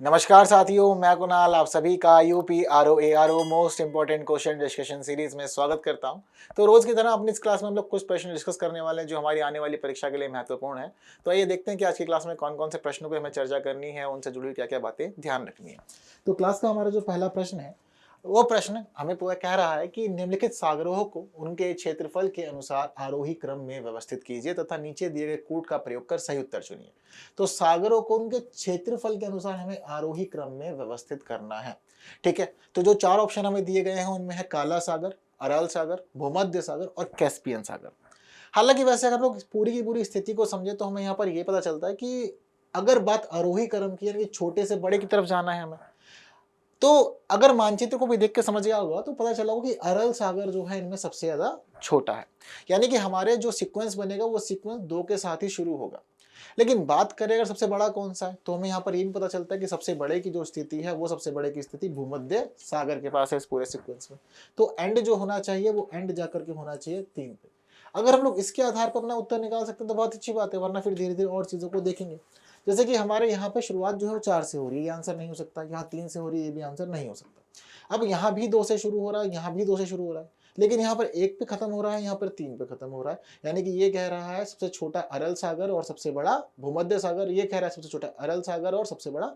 नमस्कार साथियों, मैं कुणाल आप सभी का UP RO most important question discussion series में स्वागत करता हूं। तो रोज की तरह अपनी इस क्लास में हम लोग कुछ प्रश्न डिस्कस करने वाले हैं जो हमारी आने वाली परीक्षा के लिए महत्वपूर्ण है। तो आइए देखते हैं कि आज की क्लास में कौन कौन से प्रश्नों पर हमें चर्चा करनी है, उनसे जुड़ी क्या क्या बातें ध्यान रखनी है। तो क्लास का हमारा जो पहला प्रश्न है वो प्रश्न हमें पूरा कह रहा है कि निम्नलिखित सागरों को उनके क्षेत्रफल के अनुसार आरोही क्रम में व्यवस्थित कीजिए तथा नीचे दिए गए कूट का प्रयोग कर सही उत्तर चुनिए। तो सागरों को उनके क्षेत्रफल के अनुसार हमें आरोही क्रम में व्यवस्थित करना है। ठीक है, तो जो चार ऑप्शन हमें दिए गए हैं उनमें है काला सागर, अरल सागर, भूमध्य सागर और कैस्पियन सागर। हालांकि वैसे अगर लोग पूरी की पूरी स्थिति को समझे तो हमें यहाँ पर यह पता चलता है कि अगर बात आरोही क्रम की यानी छोटे से बड़े की तरफ जाना है हमें, तो अगर मानचित्र को भी देख के समझ गया होगा तो पता चला होगा कि अरल सागर जो है इनमें सबसे ज्यादा छोटा है। यानी कि हमारे जो सीक्वेंस बनेगा वो सीक्वेंस 2 के साथ ही शुरू होगा। लेकिन बात करें अगर सबसे बड़ा कौन सा है तो हमें यहाँ पर ये भी पता चलता है कि सबसे बड़े की जो स्थिति है वो सबसे बड़े की स्थिति भूमध्य सागर के पास है इस पूरे सीक्वेंस में। तो एंड जो होना चाहिए वो एंड जाकर के होना चाहिए 3 पे। अगर हम लोग इसके आधार पर अपना उत्तर निकाल सकते हैं तो बहुत अच्छी बात है, वरना फिर धीरे धीरे और चीजों को देखेंगे। जैसे कि हमारे यहाँ पे शुरुआत जो है वो 4 से हो रही है, ये आंसर नहीं हो सकता। यहाँ 3 से हो रही है, ये भी आंसर नहीं हो सकता। अब यहाँ भी 2 से शुरू हो रहा है, यहाँ भी 2 से शुरू हो रहा है, लेकिन यहाँ पर 1 पे खत्म हो रहा है, यहाँ पर 3 पे खत्म हो रहा है। यानी कि ये कह रहा है सबसे छोटा अरल सागर और सबसे बड़ा भूमध्य सागर, ये कह रहा है सबसे छोटा अरल सागर और सबसे बड़ा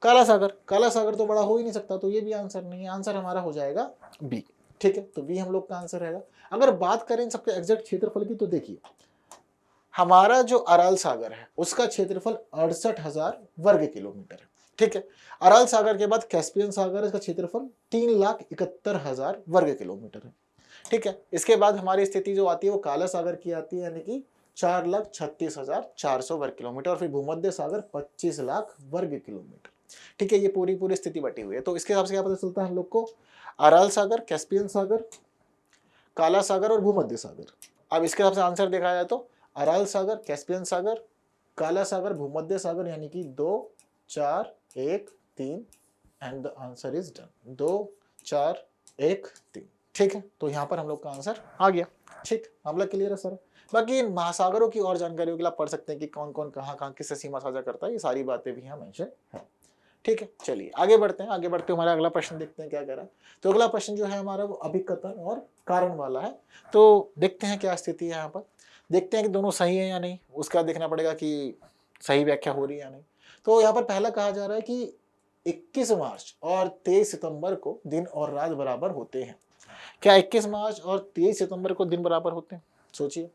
काला सागर। काला सागर तो बड़ा हो ही नहीं सकता, तो ये भी आंसर नहीं है। आंसर हमारा हो जाएगा बी। ठीक है, तो बी हम लोग का आंसर रहेगा। अगर बात करें सबके एग्जैक्ट क्षेत्रफल की तो देखिए हमारा जो अराल सागर है उसका क्षेत्रफल 68,000 वर्ग किलोमीटर है। ठीक है, अराल सागर के बाद कैस्पियन सागर, इसका क्षेत्रफल 3,71,000 वर्ग किलोमीटर है। ठीक है, इसके बाद हमारी स्थिति जो आती है वो काला सागर की आती है, यानी कि 4,36,400 वर्ग किलोमीटर, और फिर भूमध्य सागर 25 लाख वर्ग किलोमीटर। ठीक है, ये पूरी पूरी स्थिति बटी हुई है। तो इसके हिसाब से क्या पता चलता है हम लोग को, अराल सागर, कैस्पियन सागर, काला सागर और भूमध्य सागर। अब इसके हिसाब से आंसर देखा जाए तो अराल सागर, कैस्पियन सागर, काला सागर, भूमध्य सागर, यानी कि 2 4 1 3 and the answer is done. 2 4 1 3। ठीक है, तो यहाँ पर हम लोग का आंसर आ गया। ठीक, मामला क्लियर है सर। बाकी इन महासागरों की और जानकारियों के लिए आप पढ़ सकते हैं कि कौन कौन कहाँ कहाँ किससे सीमा साझा करता है, ये सारी बातें भी यहाँ मेंशन है। ठीक है, चलिए आगे बढ़ते हैं। आगे बढ़ते हमारा अगला प्रश्न देखते हैं क्या कह रहा है। तो अगला प्रश्न जो है हमारा वो अभिकथन और कारण वाला है। तो देखते हैं क्या स्थिति है यहाँ पर, देखते हैं कि दोनों सही है या नहीं, उसका देखना पड़ेगा कि सही व्याख्या हो रही है या नहीं। तो यहाँ पर पहला कहा जा रहा है कि 21 मार्च और 23 सितंबर को दिन और रात बराबर होते हैं। क्या 21 मार्च और 23 सितंबर को दिन बराबर होते हैं? सोचिए,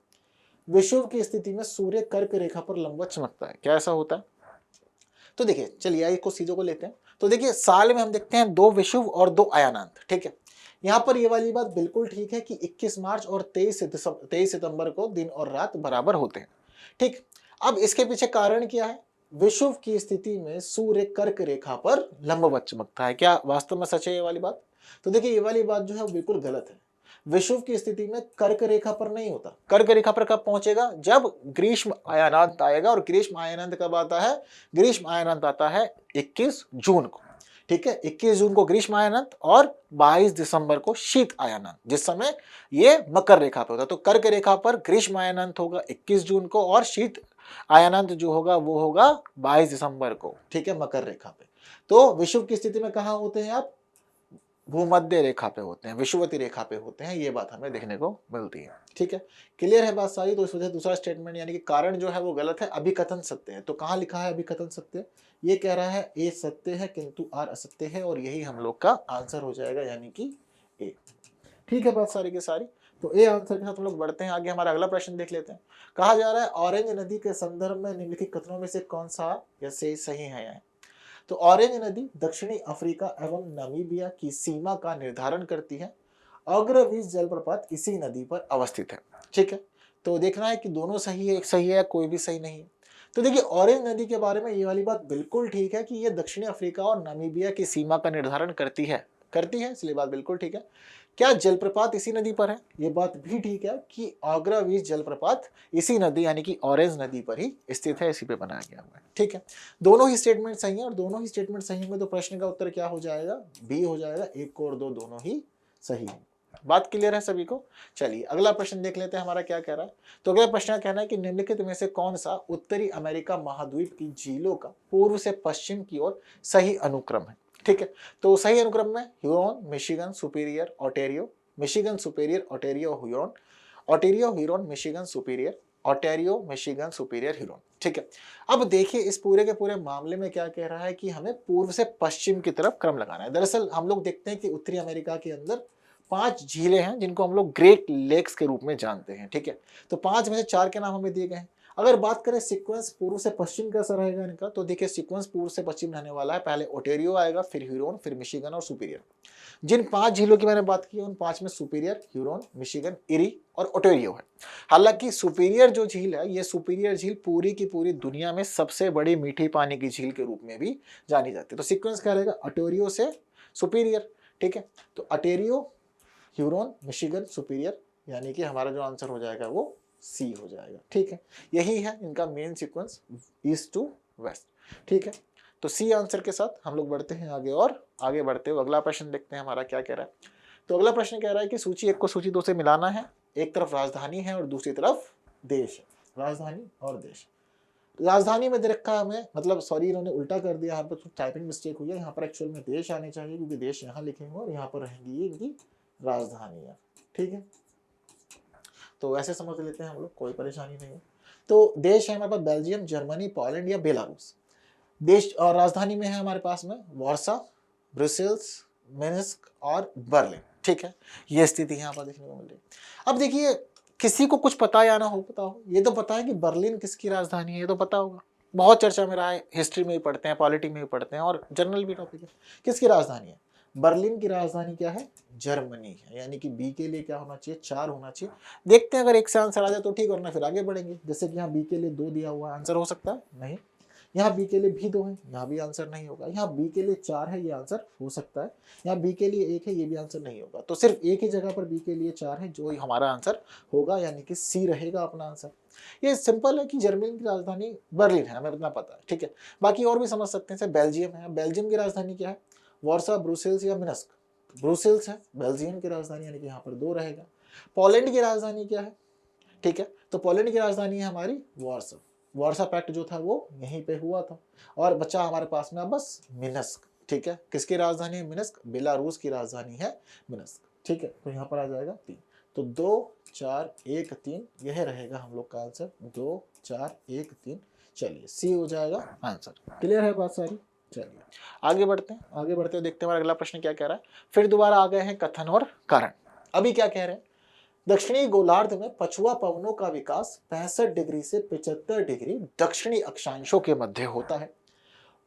विषुव की स्थिति में सूर्य कर्क रेखा पर लंबवत चमकता है, क्या ऐसा होता है? तो देखिए, चलिए आइए कुछ चीजों को लेते हैं। तो देखिए, साल में हम देखते हैं 2 विषुव और 2 अयानांत। ठीक है, यहाँ पर ये वाली बात बिल्कुल ठीक है कि 21 मार्च और 23 सितंबर को दिन और रात बराबर होते हैं। ठीक, अब इसके पीछे कारण क्या है? विषुव की स्थिति में सूर्य कर्क रेखा पर लंबवत चमकता है। क्या वास्तव में सच है ये वाली बात? तो देखिए, ये वाली बात जो है वो बिल्कुल गलत है। विषुव की स्थिति में कर्क रेखा पर नहीं होता। कर्क रेखा पर कब पहुंचेगा? जब ग्रीष्म आयानांत आएगा। और ग्रीष्म आयानांत कब आता है? ग्रीष्म आयानांत आता है 21 जून को। ठीक है, 21 जून को ग्रीष्म आयानांत और 22 दिसंबर को शीत आयानांत, जिस समय ये मकर रेखा पे होता है। तो कर्क रेखा पर ग्रीष्म आयानांत होगा 21 जून को और शीत आयानांत जो होगा वो होगा 22 दिसंबर को। ठीक है, मकर रेखा पे। तो विषुव की स्थिति में कहाँ होते हैं आप? भूमध्य रेखा पे होते हैं, विषुवती रेखा पे होते हैं। ये बात हमें देखने को मिलती है। ठीक है, क्लियर है बात सारी। तो इस वजह से दूसरा स्टेटमेंट यानी कि कारण जो है वो गलत है, अभिकथन सत्य है। तो कहाँ लिखा है अभिकथन सत्य? ये कह रहा है ए सत्य है किंतु आर असत्य है, और यही हम लोग का आंसर हो जाएगा, यानी कि ए। ठीक है, बात सारी की सारी। तो ए आंसर के साथ हम लोग बढ़ते हैं आगे। हमारा अगला प्रश्न देख लेते हैं। कहा जा रहा है ऑरेंज नदी के संदर्भ में निम्नलिखित कथनों में से कौन सा या सही है? तो ऑरेंज नदी दक्षिणी अफ्रीका एवं नामीबिया की सीमा का निर्धारण करती है। अग्रवीज जलप्रपात इसी नदी पर अवस्थित है। ठीक है, तो देखना है कि दोनों सही है, एक सही है, कोई भी सही नहीं है। तो देखिए, ऑरेंज नदी के बारे में ये वाली बात बिल्कुल ठीक है कि ये दक्षिणी अफ्रीका और नामीबिया की सीमा का निर्धारण करती है, इसलिए बात बिल्कुल ठीक है। क्या जलप्रपात इसी नदी पर है? ये बात भी ठीक है कि आग्रावीज जलप्रपात इसी नदी यानी कि ऑरेंज नदी पर ही स्थित है, इसी पे बनाया गया हुआ है। ठीक है, दोनों ही स्टेटमेंट सही है, और दोनों ही स्टेटमेंट सही होंगे तो प्रश्न का उत्तर क्या हो जाएगा? बी हो जाएगा। 1 और 2 दोनों ही सही है। बात क्लियर है सभी को? चलिए अगला प्रश्न देख लेते हैं हमारा क्या कह रहा है। तो अगला प्रश्न का कहना है कि निम्नलिखित में से कौन सा उत्तरी अमेरिका महाद्वीप की झीलों का पूर्व से पश्चिम की ओर सही अनुक्रम है। ठीक है, तो सही अनुक्रम में Huron, Michigan, Superior, Ontario, Michigan, Superior, Ontario, Huron, Ontario, Huron, Michigan, Superior, Ontario, Michigan, Superior, Huron. ठीक है, अब देखिए इस पूरे के पूरे मामले में क्या कह रहा है कि हमें पूर्व से पश्चिम की तरफ क्रम लगाना है। दरअसल हम लोग देखते हैं कि उत्तरी अमेरिका के अंदर 5 झीलें हैं जिनको हम लोग ग्रेट लेक्स के रूप में जानते हैं। ठीक है, तो 5 में से 4 के नाम हमें दिए गए हैं। अगर बात करें सीक्वेंस पूर्व से पश्चिम कैसा रहेगा इनका, तो देखिए सीक्वेंस पूर्व से पश्चिम रहने वाला है। पहले ओटेरियो आएगा, फिर ह्यूरोन, फिर मिशिगन और सुपीरियर। जिन 5 झीलों की मैंने बात की उन 5 में सुपीरियर, ह्यूरोन, मिशिगन, इरी और ओटेरियो है। हालांकि सुपीरियर जो झील है, ये सुपीरियर झील पूरी की पूरी दुनिया में सबसे बड़ी मीठी पानी की झील के रूप में भी जानी जाती है। तो सीक्वेंस क्या रहेगा, ओटेरियो से सुपीरियर। ठीक है, तो ओटेरियो, ह्यूरोन, मिशिगन, सुपीरियर, यानी कि हमारा जो आंसर हो जाएगा वो सी हो जाएगा। ठीक है, यही है इनका main sequence, east to west. ठीक है, तो सी आंसर के साथ हम लोग बढ़ते हैं आगे, और आगे बढ़ते हुए अगला प्रश्न देखते हैं हमारा क्या कह रहा है। तो अगला प्रश्न कह रहा है कि सूची 1 को सूची 2 से मिलाना है। एक तरफ राजधानी है और दूसरी तरफ देश है। राजधानी और देश, राजधानी में दे रखा है हमें, मतलब सॉरी इन्होंने उल्टा कर दिया, यहाँ पर टाइपिंग मिस्टेक हुई है। यहाँ पर एक्चुअल में देश आने चाहिए, क्योंकि देश यहाँ लिखेंगे और यहाँ पर रहेंगी ये इनकी राजधानियाँ। ठीक है, तो ऐसे समझ लेते हैं हम लोग, कोई परेशानी नहीं है। तो देश है हमारे पास बेल्जियम, जर्मनी, पोलैंड या बेलारूस। देश और राजधानी में है हमारे पास में वार्सा, ब्रुसेल्स, मिन्स्क और बर्लिन। ठीक है, ये स्थिति यहाँ पर देखने को मिल रही है। अब देखिए किसी को कुछ पता या ना हो, पता हो, ये तो पता है कि बर्लिन किसकी राजधानी है, ये तो पता होगा, बहुत चर्चा में रहा है, हिस्ट्री में भी पढ़ते हैं, पॉलिटी में भी पढ़ते हैं और जनरल भी टॉपिक है। किसकी राजधानी है? बर्लिन की राजधानी क्या है? जर्मनी है। यानी कि बी के लिए क्या होना चाहिए? 4 होना चाहिए। देखते हैं अगर एक से आंसर आ जाए तो ठीक, वरना फिर आगे बढ़ेंगे। जैसे कि यहाँ बी के लिए 2 दिया हुआ है, आंसर हो सकता है? नहीं। यहाँ बी के लिए भी 2 है, यहाँ भी आंसर नहीं होगा। यहाँ बी के लिए 4 है, ये आंसर हो सकता है। यहाँ बी के लिए 1 है, ये भी आंसर नहीं होगा। तो सिर्फ एक ही जगह पर बी के लिए 4 है जो हमारा आंसर होगा, यानी कि सी रहेगा अपना आंसर। ये सिंपल है कि जर्मनी की राजधानी बर्लिन है, हमें इतना पता है। ठीक है, बाकी और भी समझ सकते हैं। बेल्जियम है, बेल्जियम की राजधानी क्या है? वार्सा, ब्रुसेल्स या मिन्स्क? ब्रुसेल्स है बेल्जियम की राजधानी, यानी कि यहाँ पर 2 रहेगा। पोलैंड की राजधानी क्या है? ठीक है, तो पोलैंड की राजधानी है हमारी वार्सा। वार्सा पैक्ट जो था वो यहीं पे हुआ था। और बचा हमारे पास में अब बस मिन्स्क। ठीक है, किसकी राजधानी है? मिन्स्क, बेलारूस की राजधानी है मिन्स्क। ठीक है, तो यहाँ पर आ जाएगा 3। तो 2 4 1 3 यह रहेगा हम लोग का आंसर, 2 4 1 3। चलिए सी हो जाएगा आंसर। क्लियर है बात सारी? चलिए आगे बढ़ते हैं, आगे बढ़ते हैं, देखते हैं हमारा अगला प्रश्न क्या कह रहा है। फिर दोबारा आ गए हैं कथन और कारण। अभी क्या कह रहे हैं? दक्षिणी गोलार्ध में पछुआ पवनों का विकास 65 डिग्री से 75 डिग्री दक्षिणी अक्षांशों के मध्य होता है।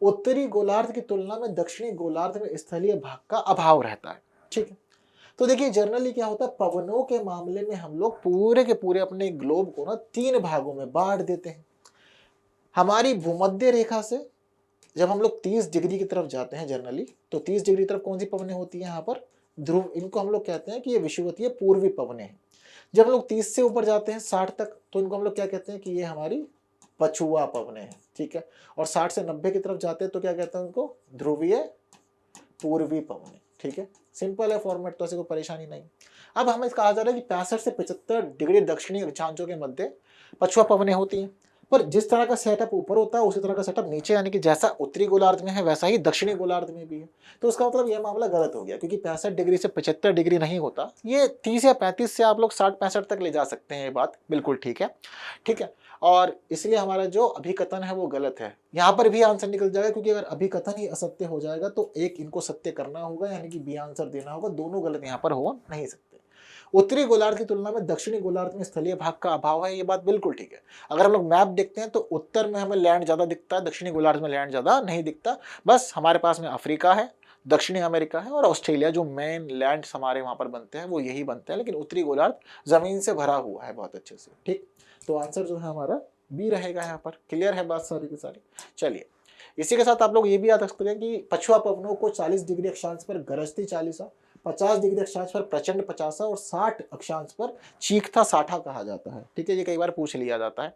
उत्तरी गोलार्ध की तुलना में दक्षिणी गोलार्ध में स्थलीय भाग का अभाव रहता है। ठीक है, तो देखिए जनरली क्या होता है, पवनों के मामले में हम लोग पूरे के पूरे अपने ग्लोब को ना 3 भागों में बांट देते हैं। हमारी भूमध्य रेखा से जब हम लोग 30 डिग्री की तरफ जाते हैं जनरली, तो 30 डिग्री की तरफ कौन सी पवनें होती हैं? यहाँ पर ध्रुव, इनको हम लोग कहते हैं कि ये विषुवतीय पूर्वी पवनें हैं। जब हम लोग 30 से ऊपर जाते हैं 60 तक, तो इनको हम लोग क्या कहते हैं कि ये हमारी पछुआ पवनें हैं। ठीक है, और 60 से 90 की तरफ जाते हैं तो क्या कहते हैं उनको? ध्रुवीय पूर्वी पवनें। ठीक है, सिंपल है फॉर्मेट, तो ऐसे कोई परेशानी नहीं। अब हमें कहा जा रहा है कि 65 से 75 डिग्री दक्षिणी अक्षांशों के मध्य पछुआ पवनें होती हैं। पर जिस तरह का सेटअप ऊपर होता है उसी तरह का सेटअप नीचे, यानी कि जैसा उत्तरी गोलार्ध में है वैसा ही दक्षिणी गोलार्ध में भी है। तो उसका मतलब यह मामला गलत हो गया, क्योंकि 65 डिग्री से 75 डिग्री नहीं होता, ये 30 या 35 से आप लोग 60-65 तक ले जा सकते हैं। ये बात बिल्कुल ठीक है। ठीक है, और इसलिए हमारा जो अभिकथन है वो गलत है। यहाँ पर भी आंसर निकल जाएगा, क्योंकि अगर अभिकथन ही असत्य हो जाएगा तो एक इनको सत्य करना होगा, यानी कि बी आंसर देना होगा। दोनों गलत यहाँ पर हो नहीं सकते। उत्तरी गोलार्ध की तुलना में दक्षिणी गोलार्ध में स्थलीय भाग का अभाव है, ये बात बिल्कुल ठीक है। अगर हम लोग मैप देखते हैं तो उत्तर में हमें लैंड ज्यादा दिखता है, दक्षिणी गोलार्ध में लैंड ज्यादा नहीं दिखता। बस हमारे पास में अफ्रीका है, दक्षिणी अमेरिका है और ऑस्ट्रेलिया, जो मेन लैंड हमारे वहां पर बनते हैं वो यही बनते हैं। लेकिन उत्तरी गोलार्ध जमीन से भरा हुआ है बहुत अच्छे से। ठीक, तो आंसर जो है हमारा बी रहेगा यहाँ पर। क्लियर है बात सारी की सारी? चलिए इसी के साथ आप लोग ये भी याद रख सकते हैं कि पछुआ पवनों को 40 डिग्री अक्षांश पर गरजती 40, 50 डिग्री अक्षांश पर प्रचंड 50 और 60 अक्षांश पर चीखता 60 कहा जाता है। ठीक है, ये कई बार पूछ लिया जाता है।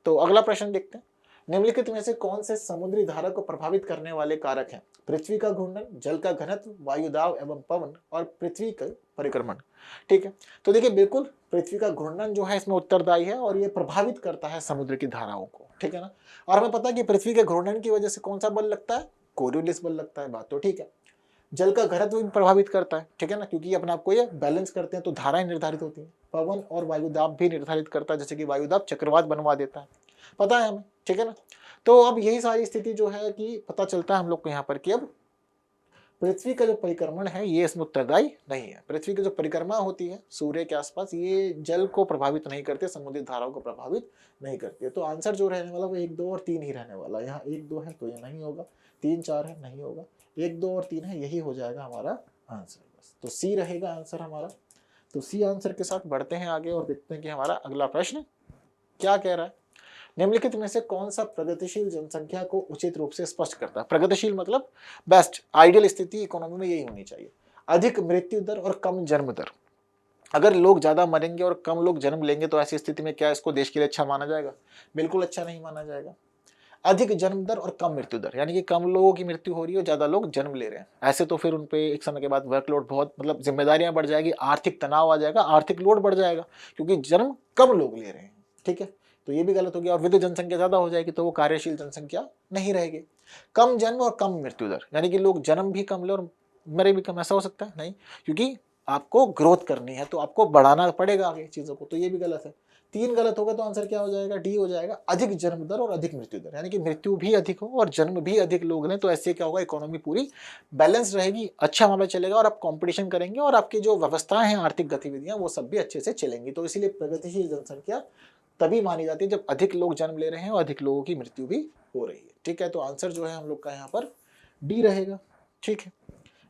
तो अगला प्रश्न देखते हैं। निम्नलिखित में से कौन से समुद्री धारा को प्रभावित करने वाले कारक हैं? पृथ्वी का घूर्णन, जल का घनत्व, वायु दाब एवं पवन और पृथ्वी का परिक्रमण। ठीक है, तो देखिए बिल्कुल पृथ्वी का घूर्णन जो है इसमें उत्तरदायी है और ये प्रभावित करता है समुद्र की धाराओं को। ठीक है ना, और हमें पता है कि पृथ्वी के घूर्णन की वजह से कौन सा बल लगता है? कोरियोलिस बल लगता है, बात तो ठीक है। जल का घनत्व भी प्रभावित करता है, ठीक है ना, क्योंकि अपने आप को ये बैलेंस करते हैं तो धाराएं निर्धारित होती हैं। पवन और वायु दाब भी निर्धारित करता है, जैसे कि वायु दाब चक्रवात बनवा देता है, पता है हमें। ठीक है ना, तो अब यही सारी स्थिति जो है कि पता चलता है हम लोग को यहाँ पर कि अब पृथ्वी का जो परिक्रमण है ये इसमें उत्तरदायी नहीं है। पृथ्वी की जो परिक्रमा होती है सूर्य के आसपास, ये जल को प्रभावित नहीं करते, समुद्री धाराओं को प्रभावित नहीं करती। तो आंसर जो रहने वाला वो 1, 2 और 3 ही रहने वाला है। यहाँ 1, 2 है तो ये नहीं होगा, 3, 4 है नहीं होगा, 1, 2 और 3 है, यही हो जाएगा हमारा आंसर। बस तो सी रहेगा आंसर हमारा। तो सी आंसर के साथ बढ़ते हैं आगे और देखते हैं कि हमारा अगला प्रश्न क्या कह रहा है। निम्नलिखित में से कौन सा प्रगतिशील जनसंख्या को उचित रूप से स्पष्ट करता है? प्रगतिशील मतलब बेस्ट, आइडियल स्थिति इकोनॉमी में यही होनी चाहिए। अधिक मृत्यु दर और कम जन्म दर। अगर लोग ज्यादा मरेंगे और कम लोग जन्म लेंगे तो ऐसी स्थिति में क्या इसको देश के लिए अच्छा माना जाएगा? बिल्कुल अच्छा नहीं माना जाएगा। अधिक जन्म दर और कम मृत्यु दर, यानी कि कम लोगों की मृत्यु हो रही है और ज्यादा लोग जन्म ले रहे हैं, ऐसे तो फिर उनपे एक समय के बाद वर्कलोड बहुत, मतलब जिम्मेदारियां बढ़ जाएगी, आर्थिक तनाव आ जाएगा, आर्थिक लोड बढ़ जाएगा, क्योंकि जन्म कम लोग ले रहे हैं। ठीक है, तो ये भी गलत हो गया। और विद्युत जनसंख्या ज्यादा हो जाएगी तो वो कार्यशील जनसंख्या नहीं रहेगी। कम जन्म और कम मृत्यु दर, यानी कि लोग जन्म भी कम ले और मरे भी कम, ऐसा हो सकता है? नहीं, क्योंकि आपको ग्रोथ करनी है तो आपको बढ़ाना पड़ेगा आगे चीजों को, तो ये भी गलत है। 3 गलत होगा तो आंसर क्या हो जाएगा? डी हो जाएगा। अधिक जन्म दर और अधिक मृत्यु दर, यानी कि मृत्यु भी अधिक हो और जन्म भी अधिक लोग लें, तो ऐसे क्या होगा? इकोनॉमी पूरी बैलेंस रहेगी, अच्छा मामला चलेगा और आप कंपटीशन करेंगे और आपकी जो व्यवस्थाएं हैं, आर्थिक गतिविधियां, वो सब भी अच्छे से चलेंगी। तो इसीलिए प्रगतिशील जनसंख्या तभी मानी जाती है जब अधिक लोग जन्म ले रहे हैं और अधिक लोगों की मृत्यु भी हो रही है। ठीक है, तो आंसर जो है हम लोग का यहाँ पर डी रहेगा। ठीक है,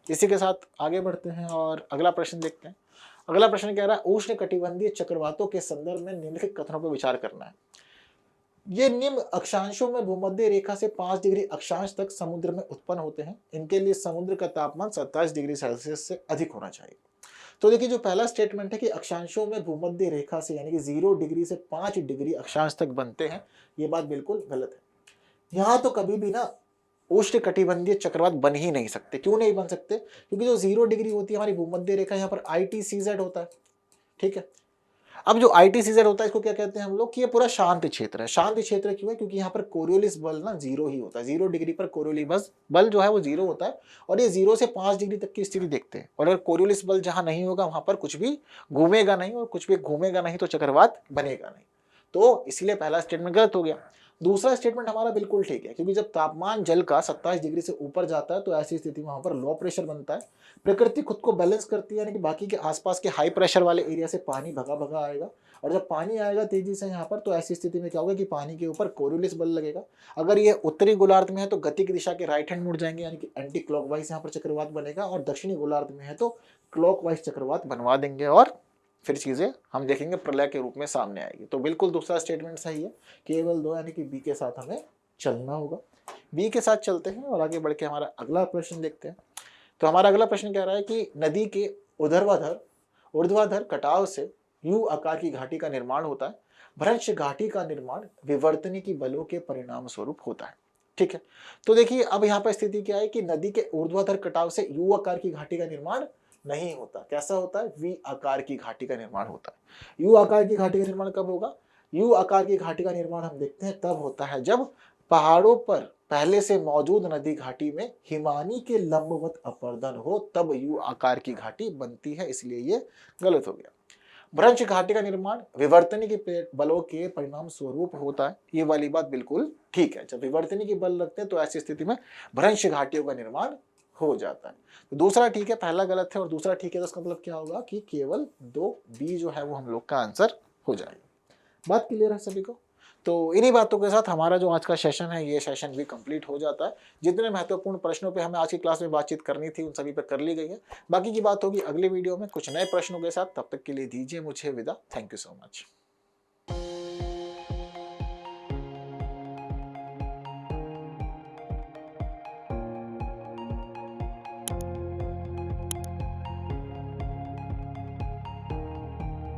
इसी के साथ आगे बढ़ते हैं और अगला प्रश्न देखते हैं। अगला प्रश्न कह रहा है उष्ण कटिबंधीय चक्रवातों के संदर्भ में निम्नलिखित कथनों पर विचार करना है। ये निम्न अक्षांशों में भूमध्य रेखा से 5 डिग्री अक्षांश तक समुद्र में उत्पन्न होते हैं। इनके लिए समुद्र का तापमान 27 डिग्री सेल्सियस से अधिक होना चाहिए। तो देखिए जो पहला स्टेटमेंट है कि अक्षांशों में भूमध्य रेखा से यानी कि 0 डिग्री से 5 डिग्री अक्षांश तक बनते हैं, ये बात बिल्कुल गलत है। यहाँ तो कभी भी ना उष्ण कटिबंधीय चक्रवात बन ही नहीं सकते। क्यों नहीं बन सकते? क्योंकि जो 0 डिग्री होती है हमारी भूमध्य रेखा, यहाँ पर ITCZ होता है। ठीक है, अब जो ITCZ होता है इसको क्या कहते हैं हम लोग कि ये पूरा शांत क्षेत्र है। शांत क्षेत्र क्यों है? क्योंकि यहाँ पर कोरियोलिस बल ना 0 ही होता है। 0 डिग्री पर कोरियोलिस बल जो है वो 0 होता है और ये 0 से 5 डिग्री तक की स्थिति देखते हैं। और अगर कोरियोलिस बल जहां नहीं होगा वहां पर कुछ भी घूमेगा नहीं, और कुछ भी घूमेगा नहीं तो चक्रवात बनेगा नहीं। तो इसलिए पहला स्टेटमेंट गलत हो गया। दूसरा स्टेटमेंट हमारा बिल्कुल ठीक है, क्योंकि जब तापमान जल का 27 डिग्री से ऊपर जाता है तो ऐसी स्थिति में वहां पर लो प्रेशर बनता है। प्रकृति खुद को बैलेंस करती है, यानी कि बाकी के आसपास के हाई प्रेशर वाले एरिया से पानी भगा भगा आएगा, और जब पानी आएगा तेजी से यहाँ पर तो ऐसी स्थिति में क्या होगा कि पानी के ऊपर कोरियोलिस बल लगेगा। अगर ये उत्तरी गोलार्ध में है तो गति की दिशा के राइट हैंड मुड़ जाएंगे, यानी कि एंटी क्लॉकवाइज यहाँ पर चक्रवात बनेगा, और दक्षिणी गोलार्ध में है तो क्लॉकवाइज चक्रवात बनवा देंगे और फिर चीजें हम देखेंगे प्रलय के रूप में सामने आएगी। तो बिल्कुल दूसरा स्टेटमेंट सही है, केवल 2 यानी कि बी के साथ हमें चलना होगा। बी के साथ चलते हैं और आगे बढ़ के हमारा अगला प्रश्न देखते हैं। तो हमारा अगला प्रश्न कह रहा है कि नदी के ऊर्ध्वाधर कटाव से यू आकार की घाटी का निर्माण होता है। भ्रंश घाटी का निर्माण विवर्तनिकी बलों के परिणाम स्वरूप होता है। ठीक है, तो देखिए अब यहाँ पर स्थिति क्या है कि नदी के ऊर्ध्वाधर कटाव से यू आकार की घाटी का निर्माण नहीं होता। कैसा होता है? वी आकार की घाटी का निर्माण होता है। यू आकार की घाटी का निर्माण कब होगा? यू आकार की घाटी का निर्माण हम देखते हैं तब होता है जब पहाड़ों पर पहले से मौजूद नदी घाटी में हिमानी के लंबवत अपर्दन हो, तब यू आकार की घाटी बनती है, इसलिए ये गलत हो गया। भ्रंश घाटी का निर्माण विवर्तनी के बलों के परिणाम स्वरूप होता है, ये वाली बात बिल्कुल ठीक है। जब विवर्तनी के बल लगते हैं तो ऐसी स्थिति में भ्रंश घाटियों का निर्माण हो जाता है। तो दूसरा ठीक है, पहला गलत है और दूसरा ठीक है, तो इसका मतलब क्या होगा कि केवल 2 बी जो है वो हम लोग का आंसर हो जाएगा। बात क्लियर है सभी को? तो इन्हीं बातों के साथ हमारा जो आज का सेशन है ये सेशन भी कंप्लीट हो जाता है। जितने महत्वपूर्ण प्रश्नों पे हमें आज की क्लास में बातचीत करनी थी उन सभी पे कर ली गई है। बाकी की बात होगी अगले वीडियो में कुछ नए प्रश्नों के साथ। तब तक के लिए दीजिए मुझे विदा। Thank you so much.